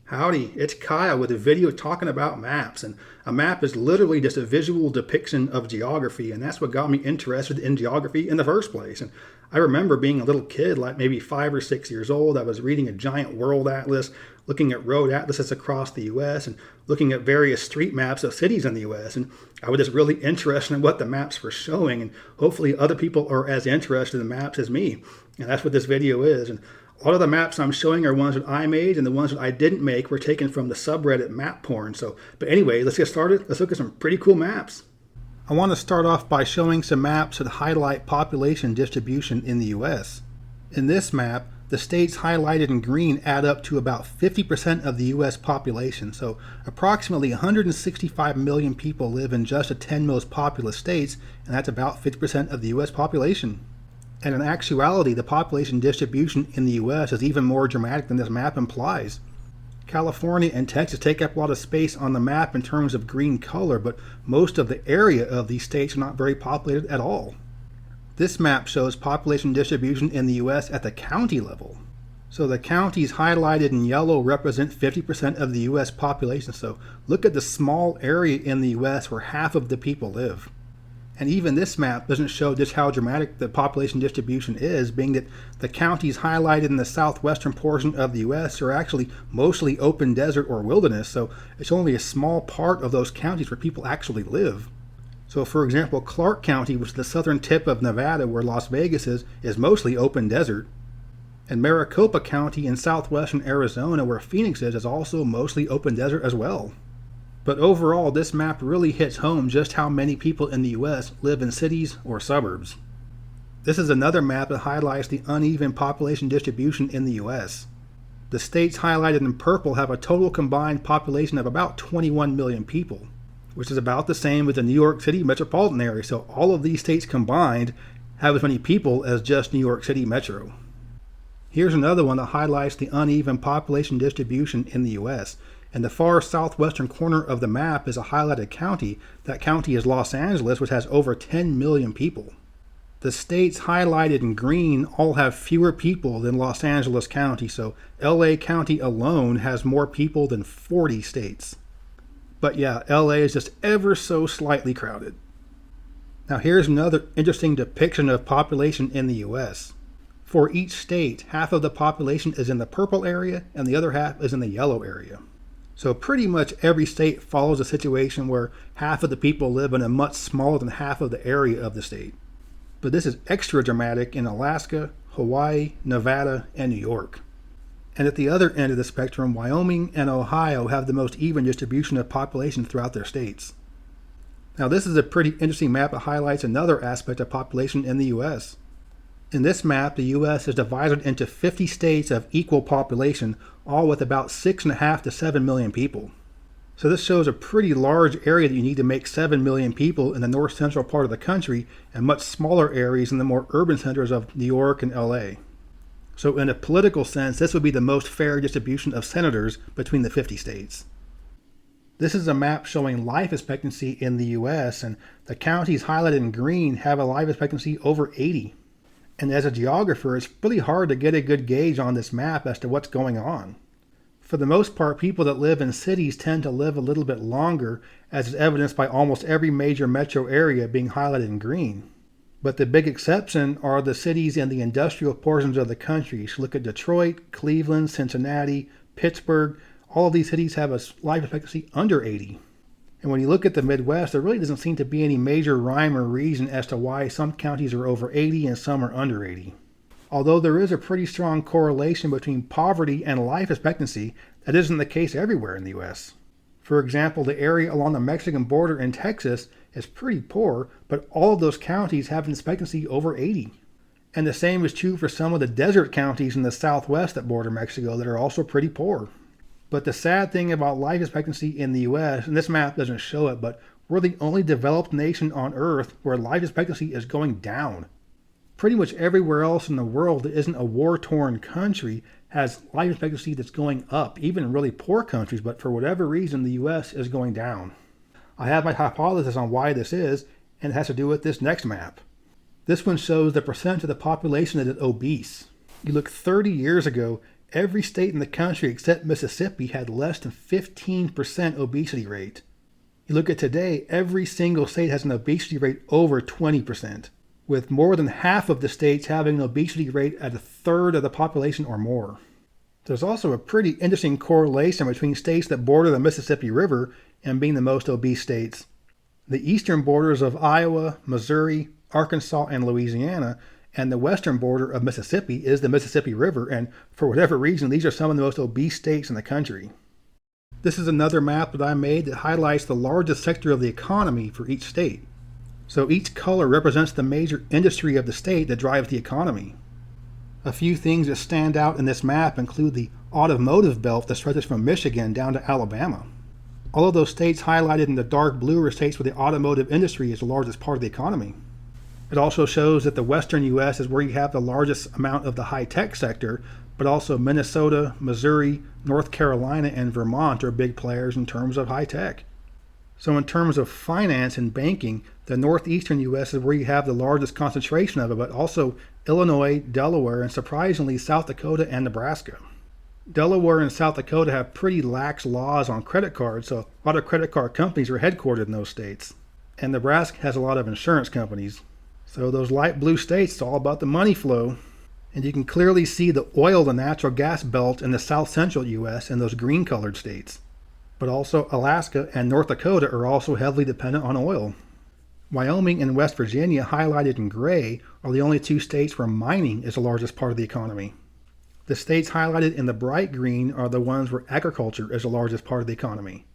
Howdy, it's Kyle with a video talking about maps. And a map is literally just a visual depiction of geography, and that's what got me interested in geography in the first place. And I remember being a little kid, like maybe 5 or 6 years old. I was reading a giant world atlas, looking at road atlases across the US, and looking at various street maps of cities in the US. And I was just really interested in what the maps were showing, and hopefully other people are as interested in maps as me. And that's what this video is. And a lot of the maps I'm showing are ones that I made, and the ones that I didn't make were taken from the subreddit map porn. But anyway, let's get started. Let's look at some pretty cool maps. I want to start off by showing some maps that highlight population distribution in the US. In this map, the states highlighted in green add up to about 50% of the US population. So approximately 165 million people live in just the 10 most populous states, and that's about 50% of the US population. And in actuality, the population distribution in the US is even more dramatic than this map implies. California and Texas take up a lot of space on the map in terms of green color, but most of the area of these states are not very populated at all. This map shows population distribution in the US at the county level. So the counties highlighted in yellow represent 50% of the US population. So look at the small area in the US where half of the people live. And even this map doesn't show just how dramatic the population distribution is, being that the counties highlighted in the southwestern portion of the US are actually mostly open desert or wilderness, so it's only a small part of those counties where people actually live. So for example, Clark County, which is the southern tip of Nevada where Las Vegas is mostly open desert. And Maricopa County in southwestern Arizona, where Phoenix is also mostly open desert as well. But overall, this map really hits home just how many people in the US live in cities or suburbs. This is another map that highlights the uneven population distribution in the US. The states highlighted in purple have a total combined population of about 21 million people, which is about the same with the New York City metropolitan area. So all of these states combined have as many people as just New York City metro. Here's another one that highlights the uneven population distribution in the US. In the far southwestern corner of the map is a highlighted county. That county is Los Angeles, which has over 10 million people. The states highlighted in green all have fewer people than Los Angeles County, so LA County alone has more people than 40 states. But yeah, LA is just ever so slightly crowded. Now here's another interesting depiction of population in the US. For each state, half of the population is in the purple area and the other half is in the yellow area. So pretty much every state follows a situation where half of the people live in a much smaller than half of the area of the state. But this is extra dramatic in Alaska, Hawaii, Nevada, and New York. And at the other end of the spectrum, Wyoming and Ohio have the most even distribution of population throughout their states. Now this is a pretty interesting map that highlights another aspect of population in the US. In this map, the US is divided into 50 states of equal population, all with about 6.5 to 7 million people. So this shows a pretty large area that you need to make 7 million people in the north central part of the country, and much smaller areas in the more urban centers of New York and LA. So in a political sense, this would be the most fair distribution of senators between the 50 states. This is a map showing life expectancy in the US, and the counties highlighted in green have a life expectancy over 80. And as a geographer, it's really hard to get a good gauge on this map as to what's going on. For the most part, people that live in cities tend to live a little bit longer, as is evidenced by almost every major metro area being highlighted in green. But the big exception are the cities in the industrial portions of the country. So look at Detroit, Cleveland, Cincinnati, Pittsburgh. All of these cities have a life expectancy under 80. And when you look at the Midwest, there really doesn't seem to be any major rhyme or reason as to why some counties are over 80 and some are under 80. Although there is a pretty strong correlation between poverty and life expectancy, that isn't the case everywhere in the US. For example, the area along the Mexican border in Texas is pretty poor, but all of those counties have an expectancy over 80. And the same is true for some of the desert counties in the southwest that border Mexico that are also pretty poor. But the sad thing about life expectancy in the US, and this map doesn't show it, but we're the only developed nation on Earth where life expectancy is going down. Pretty much everywhere else in the world that isn't a war-torn country has life expectancy that's going up, even in really poor countries, but for whatever reason, the US is going down. I have my hypothesis on why this is, and it has to do with this next map. This one shows the percent of the population that is obese. You look 30 years ago, every state in the country except Mississippi had less than 15% obesity rate. You look at today, every single state has an obesity rate over 20%, with more than half of the states having an obesity rate at a third of the population or more. There's also a pretty interesting correlation between states that border the Mississippi River and being the most obese states. The eastern borders of Iowa, Missouri, Arkansas, and Louisiana, and the western border of Mississippi is the Mississippi River, and for whatever reason, these are some of the most obese states in the country. This is another map that I made that highlights the largest sector of the economy for each state. So each color represents the major industry of the state that drives the economy. A few things that stand out in this map include the automotive belt that stretches from Michigan down to Alabama. All of those states highlighted in the dark blue are states where the automotive industry is the largest part of the economy. It also shows that the western U.S. is where you have the largest amount of the high-tech sector, but also Minnesota, Missouri, North Carolina, and Vermont are big players in terms of high-tech. So in terms of finance and banking, the northeastern U.S. is where you have the largest concentration of it, but also Illinois, Delaware, and surprisingly South Dakota and Nebraska. Delaware and South Dakota have pretty lax laws on credit cards, so a lot of credit card companies are headquartered in those states. And Nebraska has a lot of insurance companies. So those light blue states, it's all about the money flow. And you can clearly see the oil and natural gas belt in the south central U.S. and those green colored states. But also Alaska and North Dakota are also heavily dependent on oil. Wyoming and West Virginia, highlighted in gray, are the only two states where mining is the largest part of the economy. The states highlighted in the bright green are the ones where agriculture is the largest part of the economy.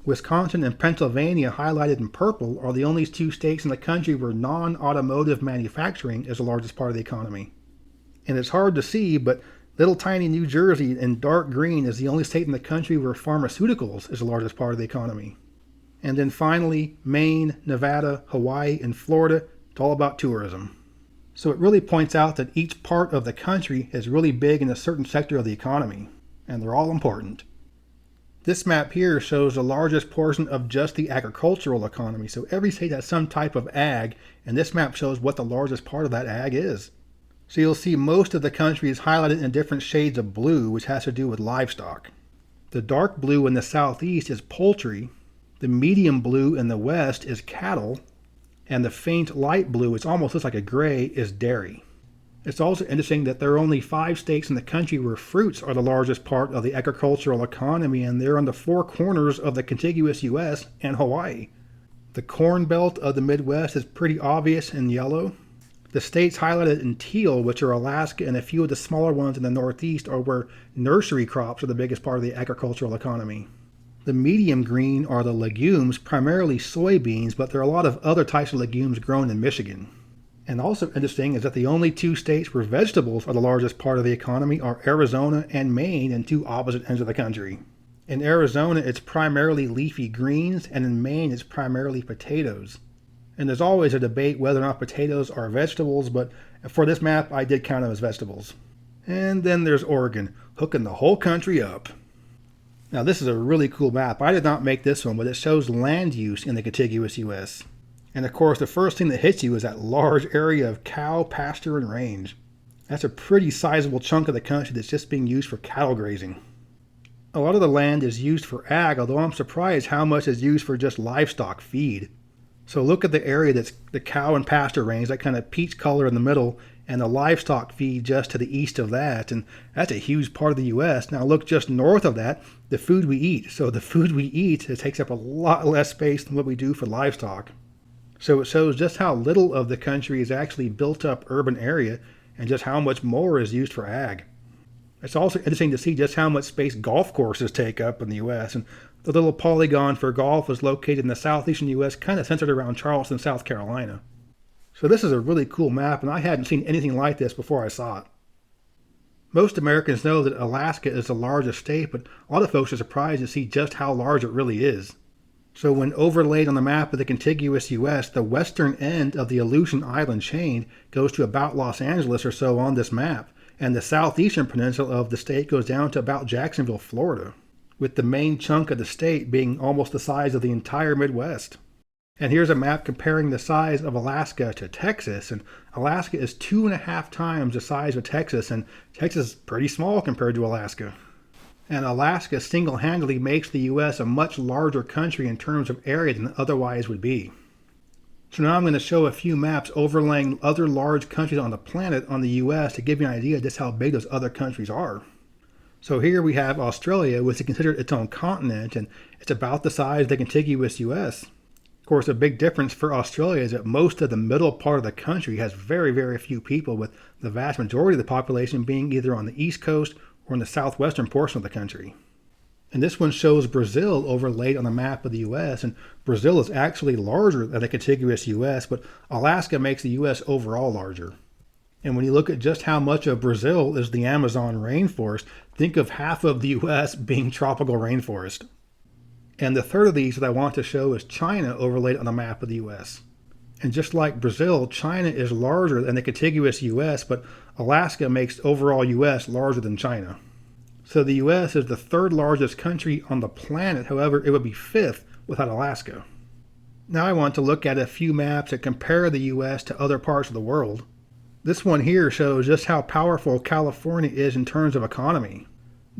Wisconsin and Pennsylvania, highlighted in purple, are the only two states in the country where non-automotive manufacturing is the largest part of the economy. And it's hard to see, but little tiny New Jersey in dark green is the only state in the country where pharmaceuticals is the largest part of the economy. And then finally, Maine, Nevada, Hawaii, and Florida, it's all about tourism. So it really points out that each part of the country is really big in a certain sector of the economy, and they're all important. This map here shows the largest portion of just the agricultural economy. So every state has some type of ag, and this map shows what the largest part of that ag is. So you'll see most of the country is highlighted in different shades of blue, which has to do with livestock. The dark blue in the southeast is poultry, the medium blue in the west is cattle, and the faint light blue, which almost looks like a gray, is dairy. It's also interesting that there are only 5 states in the country where fruits are the largest part of the agricultural economy, and they're on the 4 corners of the contiguous U.S. and Hawaii. The corn belt of the Midwest is pretty obvious in yellow. The states highlighted in teal, which are Alaska and a few of the smaller ones in the Northeast, are where nursery crops are the biggest part of the agricultural economy. The medium green are the legumes, primarily soybeans, but there are a lot of other types of legumes grown in Michigan. And also interesting is that the only 2 states where vegetables are the largest part of the economy are Arizona and Maine, in 2 opposite ends of the country. In Arizona, it's primarily leafy greens, and in Maine, it's primarily potatoes. And there's always a debate whether or not potatoes are vegetables, but for this map, I did count them as vegetables. And then there's Oregon, hooking the whole country up. Now this is a really cool map. I did not make this one, but it shows land use in the contiguous U.S. And of course, the first thing that hits you is that large area of cow, pasture, and range. That's a pretty sizable chunk of the country that's just being used for cattle grazing. A lot of the land is used for ag, although I'm surprised how much is used for just livestock feed. So look at the area that's the cow and pasture range, that kind of peach color in the middle, and the livestock feed just to the east of that, and that's a huge part of the U.S. Now look just north of that, the food we eat. So the food we eat, it takes up a lot less space than what we do for livestock. So it shows just how little of the country is actually built up urban area, and just how much more is used for ag. It's also interesting to see just how much space golf courses take up in the U.S., and the little polygon for golf is located in the southeastern U.S., kind of centered around Charleston, South Carolina. So this is a really cool map, and I hadn't seen anything like this before I saw it. Most Americans know that Alaska is the largest state, but a lot of folks are surprised to see just how large it really is. So when overlaid on the map of the contiguous U.S., the western end of the Aleutian Island chain goes to about Los Angeles or so on this map, and the southeastern peninsula of the state goes down to about Jacksonville, Florida, with the main chunk of the state being almost the size of the entire Midwest. And here's a map comparing the size of Alaska to Texas. And Alaska is 2.5 times the size of Texas, and Texas is pretty small compared to Alaska. And Alaska single-handedly makes the U.S. a much larger country in terms of area than it otherwise would be. So now I'm going to show a few maps overlaying other large countries on the planet on the U.S. to give you an idea of just how big those other countries are. So here we have Australia, which is considered its own continent, and it's about the size of the contiguous U.S. Of course, a big difference for Australia is that most of the middle part of the country has very, very few people, with the vast majority of the population being either on the east coast or in the southwestern portion of the country. And this one shows Brazil overlaid on the map of the U.S., and Brazil is actually larger than the contiguous U.S., but Alaska makes the U.S. overall larger. And when you look at just how much of Brazil is the Amazon rainforest, think of half of the U.S. being tropical rainforest. And the third of these that I want to show is China overlaid on the map of the U.S. And just like Brazil, China is larger than the contiguous U.S., but Alaska makes overall U.S. larger than China. So the U.S. is the third largest country on the planet. However, it would be fifth without Alaska. Now I want to look at a few maps that compare the U.S. to other parts of the world. This one here shows just how powerful California is in terms of economy.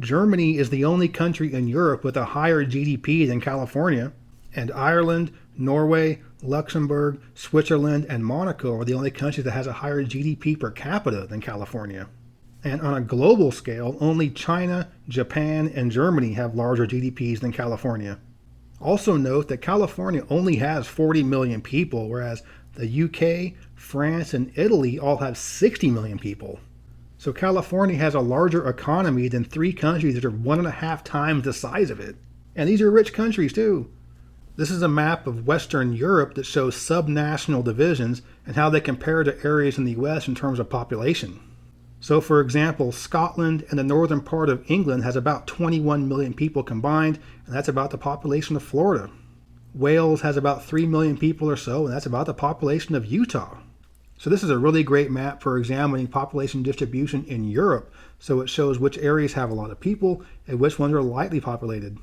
Germany is the only country in Europe with a higher GDP than California, and Ireland, Norway, Luxembourg, Switzerland, and Monaco are the only countries that has a higher GDP per capita than California. And on a global scale, only China, Japan, and Germany have larger GDPs than California. Also note that California only has 40 million people, whereas the UK, France, and Italy all have 60 million people. So California has a larger economy than 3 countries that are 1.5 times the size of it. And these are rich countries too. This is a map of Western Europe that shows subnational divisions and how they compare to areas in the US in terms of population. So for example, Scotland and the northern part of England has about 21 million people combined, and that's about the population of Florida. Wales has about 3 million people or so, and that's about the population of Utah. So this is a really great map for examining population distribution in Europe, so it shows which areas have a lot of people and which ones are lightly populated.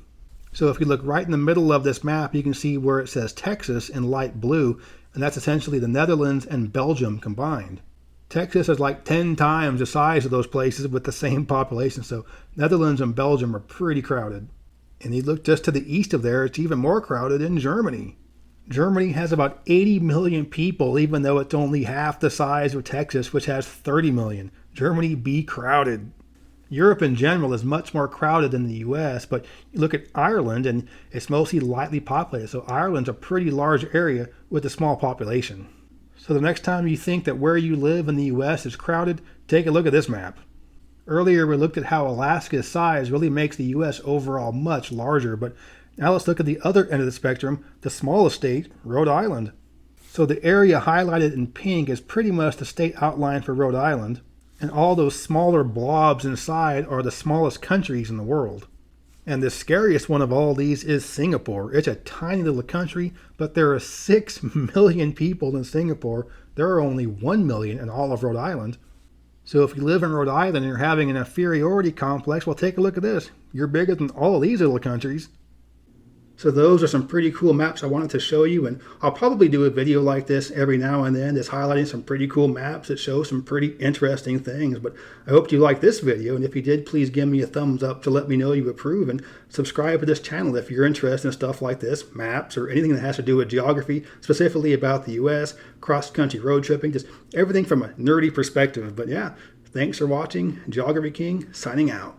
So if you look right in the middle of this map, you can see where it says Texas in light blue, and that's essentially the Netherlands and Belgium combined. Texas is like 10 times the size of those places with the same population, so Netherlands and Belgium are pretty crowded. And you look just to the east of there, it's even more crowded in Germany. Germany has about 80 million people, even though it's only half the size of Texas, which has 30 million. Germany be crowded. Europe in general is much more crowded than the US, but you look at Ireland and it's mostly lightly populated. So Ireland's a pretty large area with a small population. So the next time you think that where you live in the US is crowded, take a look at this map. Earlier we looked at how Alaska's size really makes the US overall much larger, but now let's look at the other end of the spectrum, the smallest state, Rhode Island. So the area highlighted in pink is pretty much the state outline for Rhode Island, and all those smaller blobs inside are the smallest countries in the world. And the scariest one of all these is Singapore. It's a tiny little country, but there are 6 million people in Singapore. There are only 1 million in all of Rhode Island. So if you live in Rhode Island and you're having an inferiority complex, well, take a look at this. You're bigger than all of these little countries. So those are some pretty cool maps I wanted to show you, and I'll probably do a video like this every now and then, just highlighting some pretty cool maps that show some pretty interesting things. But I hope you liked this video, and if you did, please give me a thumbs up to let me know you approve, and subscribe to this channel if you're interested in stuff like this, maps, or anything that has to do with geography, specifically about the US, cross-country road tripping, just everything from a nerdy perspective. But yeah, thanks for watching. Geography King, signing out.